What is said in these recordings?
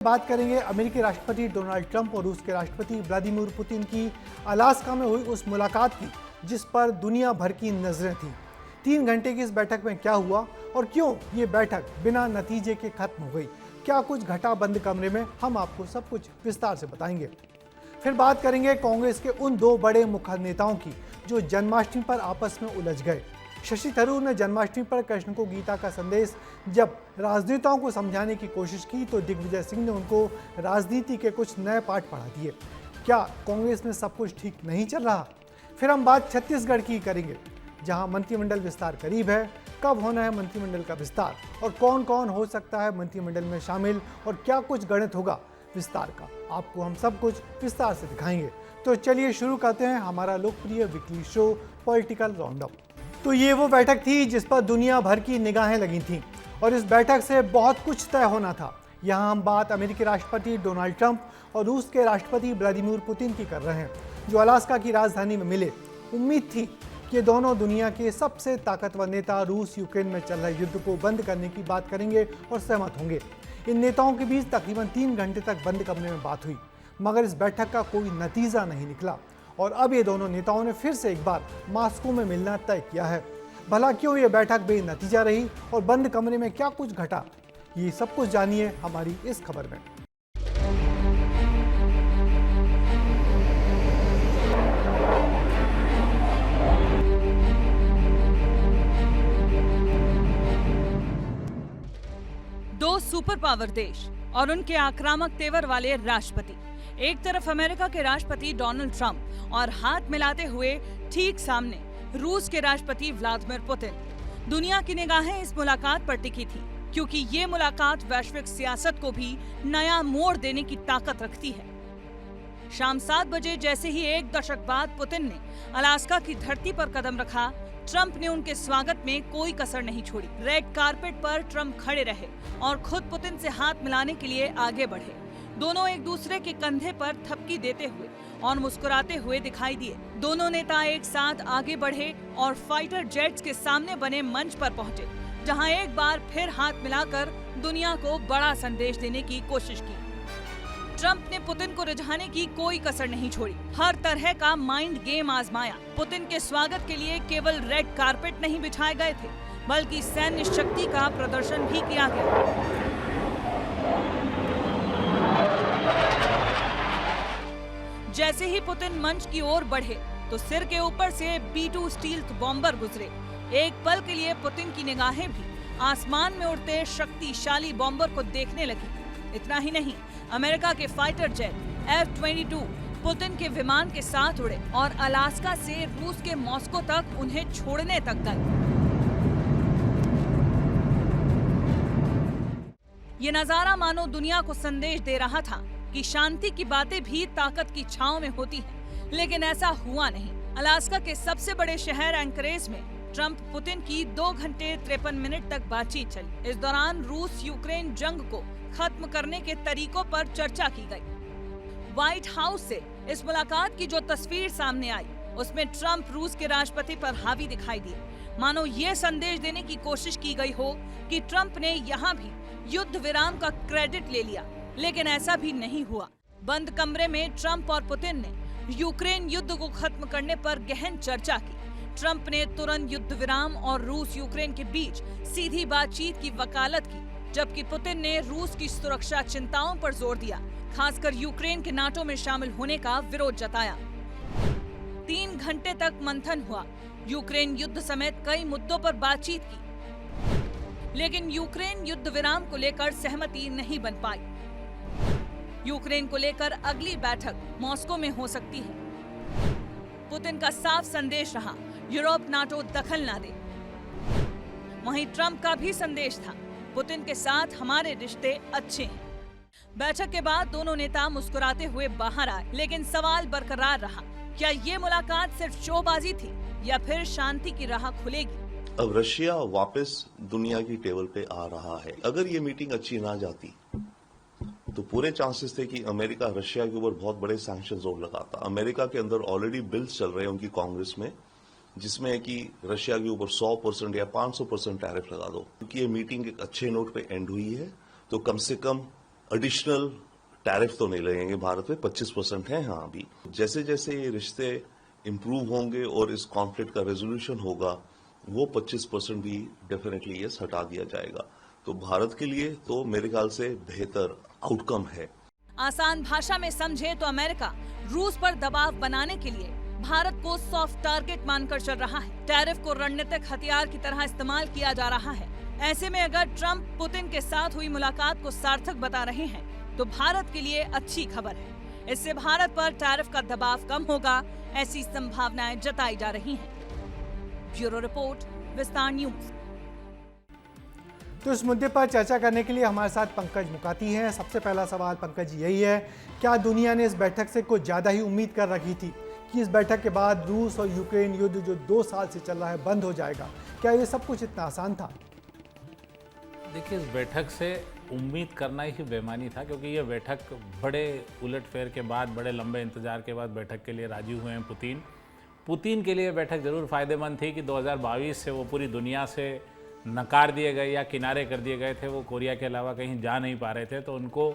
बात करेंगे अमेरिकी राष्ट्रपति डोनाल्ड ट्रंप और रूस के राष्ट्रपति व्लादिमीर पुतिन की अलास्का में हुई उस मुलाकात की जिस पर दुनिया भर की नजरें थीं। 3 घंटे की इस बैठक में क्या हुआ और क्यों ये बैठक बिना नतीजे के खत्म हो गई, क्या कुछ घटा बंद कमरे में, हम आपको सब कुछ विस्तार से बताएंगे। फिर बात करेंगे कांग्रेस के उन 2 बड़े मुख्य नेताओं की जो जन्माष्टमी पर आपस में उलझ गए। शशि थरूर ने जन्माष्टमी पर कृष्ण को गीता का संदेश जब राजनेताओं को समझाने की कोशिश की तो दिग्विजय सिंह ने उनको राजनीति के कुछ नए पाठ पढ़ा दिए। क्या कांग्रेस में सब कुछ ठीक नहीं चल रहा? फिर हम बात छत्तीसगढ़ की करेंगे जहां मंत्रिमंडल विस्तार करीब है। कब होना है मंत्रिमंडल का विस्तार और कौन कौन हो सकता है मंत्रिमंडल में शामिल और क्या कुछ गणित होगा विस्तार का, आपको हम सब कुछ विस्तार से दिखाएंगे। तो चलिए शुरू करते हैं हमारा लोकप्रिय वीकली शो पॉलिटिकल राउंडअप। तो ये वो बैठक थी जिस पर दुनिया भर की निगाहें लगी थीं और इस बैठक से बहुत कुछ तय होना था। यहाँ हम बात अमेरिकी राष्ट्रपति डोनाल्ड ट्रंप और रूस के राष्ट्रपति व्लादिमीर पुतिन की कर रहे हैं जो अलास्का की राजधानी में मिले। उम्मीद थी कि दोनों दुनिया के सबसे ताकतवर नेता रूस यूक्रेन में चल रहे युद्ध को बंद करने की बात करेंगे और सहमत होंगे। इन नेताओं के बीच तकरीबन 3 घंटे तक बंद कमरे में बात हुई मगर इस बैठक का कोई नतीजा नहीं निकला और अब ये दोनों नेताओं ने फिर से एक बार मॉस्को में मिलना तय किया है। भला क्यों ये बैठक बेनतीजा रही और बंद कमरे में क्या कुछ घटा, ये सब कुछ जानिए हमारी इस खबर में। दो सुपर पावर देश और उनके आक्रामक तेवर वाले राष्ट्रपति, एक तरफ अमेरिका के राष्ट्रपति डोनाल्ड ट्रंप और हाथ मिलाते हुए ठीक सामने रूस के राष्ट्रपति व्लादिमीर पुतिन। दुनिया की निगाहें इस मुलाकात पर टिकी थी क्योंकि ये मुलाकात वैश्विक सियासत को भी नया मोड़ देने की ताकत रखती है। शाम 7 बजे जैसे ही 1 दशक बाद पुतिन ने अलास्का की धरती पर कदम रखा, ट्रंप ने उनके स्वागत में कोई कसर नहीं छोड़ी। रेड कारपेट पर ट्रंप खड़े रहे और खुद पुतिन से हाथ मिलाने के लिए आगे बढ़े। दोनों एक दूसरे के कंधे पर थपकी देते हुए और मुस्कुराते हुए दिखाई दिए। दोनों नेता एक साथ आगे बढ़े और फाइटर जेट्स के सामने बने मंच पर पहुंचे, जहां एक बार फिर हाथ मिलाकर दुनिया को बड़ा संदेश देने की कोशिश की। ट्रंप ने पुतिन को रिझाने की कोई कसर नहीं छोड़ी, हर तरह का माइंड गेम आजमाया। पुतिन के स्वागत के लिए केवल रेड कारपेट नहीं बिछाए गए थे बल्कि सैन्य शक्ति का प्रदर्शन भी किया गया। जैसे ही पुतिन मंच की ओर बढ़े तो सिर के ऊपर से B-2 स्टील्थ बॉम्बर गुजरे। एक पल के लिए पुतिन की निगाहें भी आसमान में उड़ते शक्तिशाली बॉम्बर को देखने लगी। इतना ही नहीं, अमेरिका के फाइटर जेट F-22 पुतिन के विमान के साथ उड़े और अलास्का से रूस के मॉस्को तक उन्हें छोड़ने तक गए। ये नजारा मानो दुनिया को संदेश दे रहा था कि शांति की बातें भी ताकत की छांव में होती हैं, लेकिन ऐसा हुआ नहीं। अलास्का के सबसे बड़े शहर एंकरेज में ट्रंप पुतिन की 2 घंटे 53 मिनट तक बातचीत चली। इस दौरान रूस यूक्रेन जंग को खत्म करने के तरीकों पर चर्चा की गई। व्हाइट हाउस से इस मुलाकात की जो तस्वीर सामने आई उसमें ट्रंप रूस के राष्ट्रपति पर हावी दिखाई दिए, मानो ये संदेश देने की कोशिश की गई हो कि ट्रंप ने यहाँ भी युद्ध विराम का क्रेडिट ले लिया, लेकिन ऐसा भी नहीं हुआ। बंद कमरे में ट्रंप और पुतिन ने यूक्रेन युद्ध को खत्म करने पर गहन चर्चा की। ट्रंप ने तुरंत युद्ध विराम और रूस यूक्रेन के बीच सीधी बातचीत की वकालत की, जबकि पुतिन ने रूस की सुरक्षा चिंताओं पर जोर दिया, खासकर यूक्रेन के नाटो में शामिल होने का विरोध जताया। 3 घंटे तक मंथन हुआ, यूक्रेन युद्ध समेत कई मुद्दों पर बातचीत की, लेकिन यूक्रेन युद्ध विराम को लेकर सहमति नहीं बन पाई। यूक्रेन को लेकर अगली बैठक मॉस्को में हो सकती है। पुतिन का साफ संदेश रहा, यूरोप नाटो दखल ना दे। वहीं ट्रंप का भी संदेश था, पुतिन के साथ हमारे रिश्ते अच्छे हैं। बैठक के बाद दोनों नेता मुस्कुराते हुए बाहर आए, लेकिन सवाल बरकरार रहा, क्या ये मुलाकात सिर्फ शोबाजी थी या फिर शांति की राह खुलेगी? अब रशिया वापस दुनिया की टेबल पे आ रहा है। अगर ये मीटिंग अच्छी ना जाती तो पूरे चांसेस थे कि अमेरिका रशिया के ऊपर बहुत बड़े सैंक्शंस और लगाता। अमेरिका के अंदर ऑलरेडी बिल्स चल रहे हैं उनकी कांग्रेस में, जिसमें है कि रशिया के ऊपर 100% या 500% टैरिफ लगा दो। क्योंकि ये मीटिंग एक अच्छे नोट पे एंड हुई है तो कम से कम एडिशनल टैरिफ तो नहीं लगेंगे भारत पे, 25% है हाँ अभी। जैसे जैसे ये रिश्ते इम्प्रूव होंगे और इस कॉन्फ्लिक्ट का रेजोल्यूशन होगा, वो 25% भी डेफिनेटली ये हटा दिया जाएगा। तो भारत के लिए तो मेरे ख्याल से बेहतर आउटकम है। आसान भाषा में समझे तो अमेरिका रूस पर दबाव बनाने के लिए भारत को सॉफ्ट टारगेट मानकर चल रहा है। टैरिफ को रणनीतिक हथियार की तरह इस्तेमाल किया जा रहा है। ऐसे में अगर ट्रंप पुतिन के साथ हुई मुलाकात को सार्थक बता रहे हैं तो भारत के लिए अच्छी खबर है। इससे भारत पर टैरिफ का दबाव कम होगा, ऐसी संभावनाएं जताई जा रही हैं। ब्यूरो रिपोर्ट, विस्तार न्यूज। तो इस मुद्दे पर चर्चा करने के लिए हमारे साथ पंकज मुकाती हैं। सबसे पहला सवाल पंकज जी यही है, क्या दुनिया ने इस बैठक से कुछ ज़्यादा ही उम्मीद कर रखी थी कि इस बैठक के बाद रूस और यूक्रेन युद्ध जो 2 साल से चल रहा है बंद हो जाएगा? क्या ये सब कुछ इतना आसान था? देखिए, इस बैठक से उम्मीद करना ही बेमानी था, क्योंकि ये बैठक बड़े उलटफेर के बाद, बड़े लंबे इंतजार के बाद बैठक के लिए राजी हुए हैं पुतिन के लिए बैठक ज़रूर फ़ायदेमंद थी कि 2022 से वो पूरी दुनिया से नकार दिए गए या किनारे कर दिए गए थे। वो कोरिया के अलावा कहीं जा नहीं पा रहे थे, तो उनको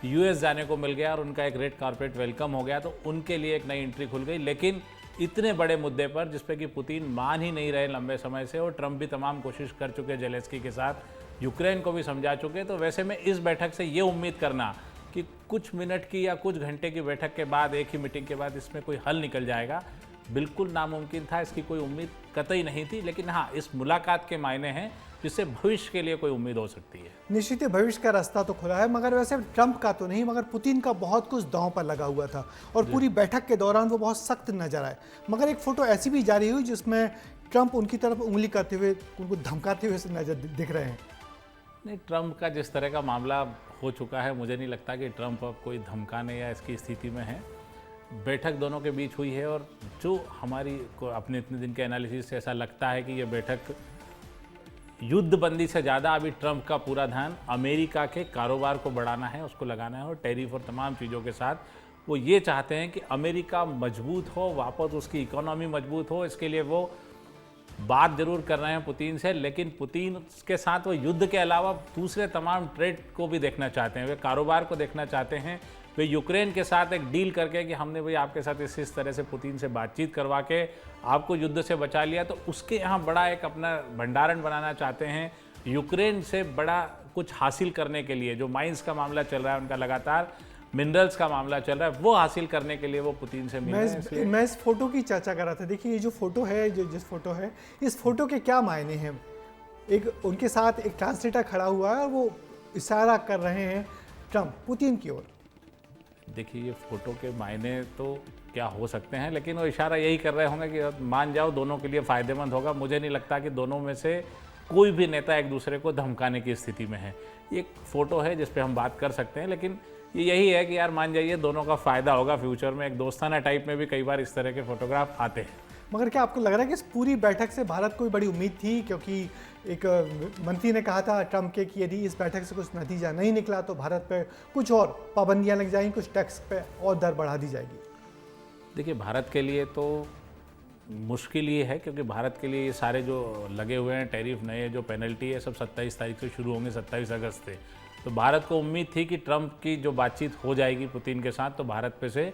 यूएस जाने को मिल गया और उनका एक रेड कारपेट वेलकम हो गया, तो उनके लिए एक नई एंट्री खुल गई। लेकिन इतने बड़े मुद्दे पर जिस पे कि पुतिन मान ही नहीं रहे लंबे समय से, और ट्रंप भी तमाम कोशिश कर चुके जेलेंस्की के साथ, यूक्रेन को भी समझा चुके, तो वैसे में इस बैठक से ये उम्मीद करना कि कुछ मिनट की या कुछ घंटे की बैठक के बाद, एक ही मीटिंग के बाद इसमें कोई हल निकल जाएगा, बिल्कुल नामुमकिन था। इसकी कोई उम्मीद कतई नहीं थी। लेकिन हाँ, इस मुलाकात के मायने हैं जिससे भविष्य के लिए कोई उम्मीद हो सकती है। निश्चित ही भविष्य का रास्ता तो खुला है, मगर वैसे ट्रंप का तो नहीं, मगर पुतिन का बहुत कुछ दांव पर लगा हुआ था और पूरी बैठक के दौरान वो बहुत सख्त नजर आए। मगर एक फोटो ऐसी भी जारी हुई जिसमें ट्रंप उनकी तरफ उंगली करते हुए, उनको धमकाते हुए नजर दिख रहे हैं। नहीं, ट्रंप का जिस तरह का मामला हो चुका है, मुझे नहीं लगता कि ट्रंप अब कोई धमकाने या इसकी स्थिति में है। बैठक दोनों के बीच हुई है, और जो हमारी को अपने इतने दिन के एनालिसिस से ऐसा लगता है कि ये बैठक युद्धबंदी से ज़्यादा अभी ट्रंप का पूरा ध्यान अमेरिका के कारोबार को बढ़ाना है, उसको लगाना है, और टैरिफ और तमाम चीज़ों के साथ वो ये चाहते हैं कि अमेरिका मजबूत हो, वापस उसकी इकोनॉमी मजबूत हो। इसके लिए वो बात जरूर कर रहे हैं पुतिन से, लेकिन पुतिन के साथ वो युद्ध के अलावा दूसरे तमाम ट्रेड को भी देखना चाहते हैं, वे कारोबार को देखना चाहते हैं। वे यूक्रेन के साथ एक डील करके कि हमने भाई आपके साथ इस तरह से पुतिन से बातचीत करवा के आपको युद्ध से बचा लिया, तो उसके यहाँ बड़ा एक अपना भंडारण बनाना चाहते हैं। यूक्रेन से बड़ा कुछ हासिल करने के लिए, जो माइंस का मामला चल रहा है उनका, लगातार मिनरल्स का मामला चल रहा है, वो हासिल करने के लिए वो पुतिन से मिल रहे हैं। मैं इस फोटो की चर्चा कर रहा था। देखिए, ये जो फोटो है, जिस फोटो है, इस फोटो के क्या मायने हैं? एक उनके साथ एक ट्रांसलेटर खड़ा हुआ है और वो इशारा कर रहे हैं ट्रंप पुतिन की ओर। देखिए, ये फोटो के मायने तो क्या हो सकते हैं, लेकिन वो इशारा यही कर रहे होंगे कि मान जाओ, दोनों के लिए फ़ायदेमंद होगा। मुझे नहीं लगता कि दोनों में से कोई भी नेता एक दूसरे को धमकाने की स्थिति में है। ये एक फ़ोटो है जिस पे हम बात कर सकते हैं, लेकिन ये यही है कि यार मान जाइए, दोनों का फ़ायदा होगा फ्यूचर में। एक दोस्ताना टाइप में भी कई बार इस तरह के फोटोग्राफ आते हैं। मगर क्या आपको लग रहा है कि इस पूरी बैठक से भारत को बड़ी उम्मीद थी? क्योंकि एक मंत्री ने कहा था ट्रंप के कि यदि इस बैठक से कुछ नतीजा नहीं निकला तो भारत पे कुछ और पाबंदियां लग जाएंगी, कुछ टैक्स पे और दर बढ़ा दी जाएगी। देखिए, भारत के लिए तो मुश्किल ये है, क्योंकि भारत के लिए ये सारे जो लगे हुए हैं टैरिफ, नए जो पेनल्टी है, सब 27 तारीख से शुरू होंगे, 27 अगस्त से। तो भारत को उम्मीद थी कि ट्रंप की जो बातचीत हो जाएगी पुतिन के साथ, तो भारत पे से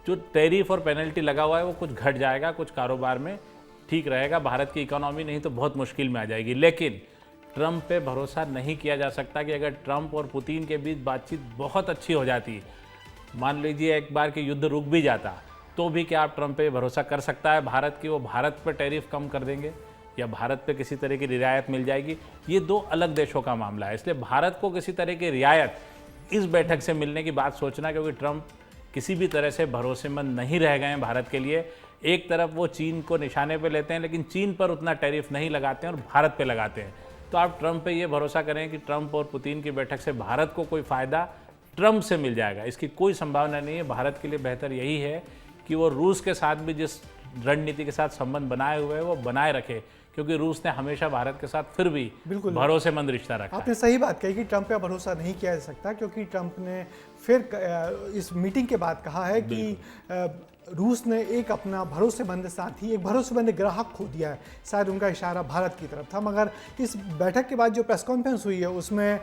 जो टैरिफ और पेनल्टी लगा हुआ है वो कुछ घट जाएगा, कुछ कारोबार में ठीक रहेगा। भारत की इकोनॉमी नहीं तो बहुत मुश्किल में आ जाएगी। लेकिन ट्रंप पे भरोसा नहीं किया जा सकता कि अगर ट्रंप और पुतिन के बीच बातचीत बहुत अच्छी हो जाती, मान लीजिए एक बार कि युद्ध रुक भी जाता, तो भी क्या आप ट्रंप पे भरोसा कर सकता है भारत की वो भारत पर टैरिफ कम कर देंगे या भारत पे किसी तरह की रियायत मिल जाएगी? ये दो अलग देशों का मामला है। इसलिए भारत को किसी तरह की रियायत इस बैठक से मिलने की बात सोचना, क्योंकि ट्रंप किसी भी तरह से भरोसेमंद नहीं रह गए हैं भारत के लिए। एक तरफ वो चीन को निशाने पे लेते हैं, लेकिन चीन पर उतना टैरिफ नहीं लगाते हैं और भारत पे लगाते हैं। तो आप ट्रंप पे ये भरोसा करें कि ट्रंप और पुतिन की बैठक से भारत को कोई फ़ायदा ट्रंप से मिल जाएगा, इसकी कोई संभावना नहीं है। भारत के लिए बेहतर यही है कि वो रूस के साथ भी जिस रणनीति के साथ संबंध बनाए हुए हैं वो बनाए रखे, क्योंकि रूस ने हमेशा भारत के साथ फिर भी बिल्कुल भरोसेमंद रिश्ता रखा। आपने सही बात कही कि ट्रंप पे भरोसा नहीं किया जा सकता, क्योंकि ट्रंप ने फिर इस मीटिंग के बाद कहा है कि रूस ने एक अपना भरोसेमंद साथी, एक भरोसेमंद ग्राहक खो दिया है। शायद उनका इशारा भारत की तरफ था। मगर इस बैठक के बाद जो प्रेस कॉन्फ्रेंस हुई है उसमें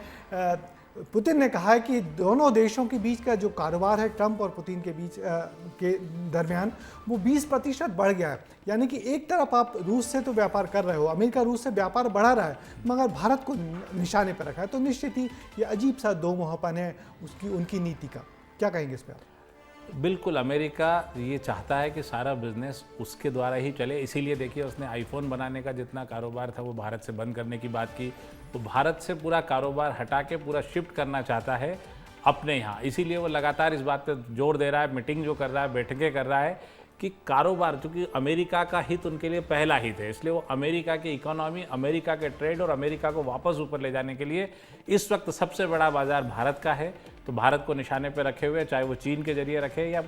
पुतिन ने कहा है कि दोनों देशों के बीच का जो कारोबार है ट्रंप और पुतिन के बीच के दरमियान वो 20% बढ़ गया है। यानी कि एक तरफ आप रूस से तो व्यापार कर रहे हो, अमेरिका रूस से व्यापार बढ़ा रहा है, मगर भारत को निशाने पर रखा है। तो निश्चित ही ये अजीब सा दो मुहापन है उनकी नीति का। क्या कहेंगे इस पर? बिल्कुल, अमेरिका ये चाहता है कि सारा बिजनेस उसके द्वारा ही चले, इसीलिए देखिए उसने आईफोन बनाने का जितना कारोबार था वो भारत से बंद करने की बात की। तो भारत से पूरा कारोबार हटा के पूरा शिफ्ट करना चाहता है अपने यहाँ, इसीलिए वो लगातार इस बात पे जोर दे रहा है, मीटिंग जो कर रहा है, बैठकें कर रहा है कि कारोबार, चूँकि अमेरिका का हित उनके लिए पहला हित है, इसलिए वो अमेरिका की इकोनॉमी, अमेरिका के ट्रेड और अमेरिका को वापस ऊपर ले जाने के लिए इस वक्त सबसे बड़ा बाजार भारत का है। तो भारत को निशाने पर रखे हुए, चाहे वो चीन के जरिए रखे या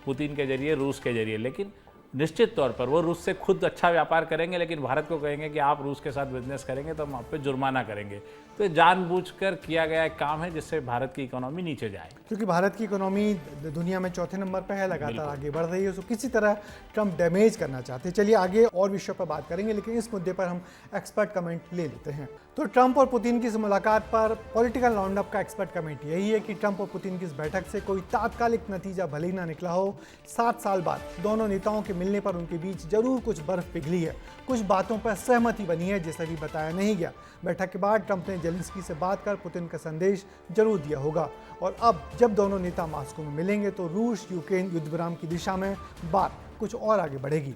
पुतिन के जरिए, रूस के जरिए, लेकिन निश्चित तौर पर वो रूस से खुद अच्छा व्यापार करेंगे, लेकिन भारत को कहेंगे कि आप रूस के साथ बिजनेस करेंगे तो हम आप पे जुर्माना करेंगे। तो ये जानबूझकर किया गया एक काम है जिससे भारत की इकोनॉमी नीचे जाए, क्योंकि भारत की इकोनॉमी दुनिया में चौथे नंबर पर है, लगातार आगे बढ़ रही है। तो किसी तरह ट्रंप डैमेज करना चाहते हैं। चलिए आगे और विषयों पर बात करेंगे, लेकिन इस मुद्दे पर हम एक्सपर्ट कमेंट ले लेते हैं। तो ट्रंप और पुतिन की इस मुलाकात पर पॉलिटिकल राउंडअप का एक्सपर्ट कमेंट यही है कि ट्रंप और पुतिन की इस बैठक से कोई तात्कालिक नतीजा भले ही ना निकला हो, 7 साल बाद दोनों नेताओं के मिलने पर उनके बीच जरूर कुछ बर्फ पिघली है, कुछ बातों पर सहमति बनी है, जैसा भी बताया नहीं गया। बैठक के बाद ट्रंप ने जेलेंस्की से बात कर पुतिन का संदेश जरूर दिया होगा, और अब जब दोनों नेता मॉस्को में मिलेंगे तो रूस यूक्रेन युद्ध विराम की दिशा में बात कुछ और आगे बढ़ेगी।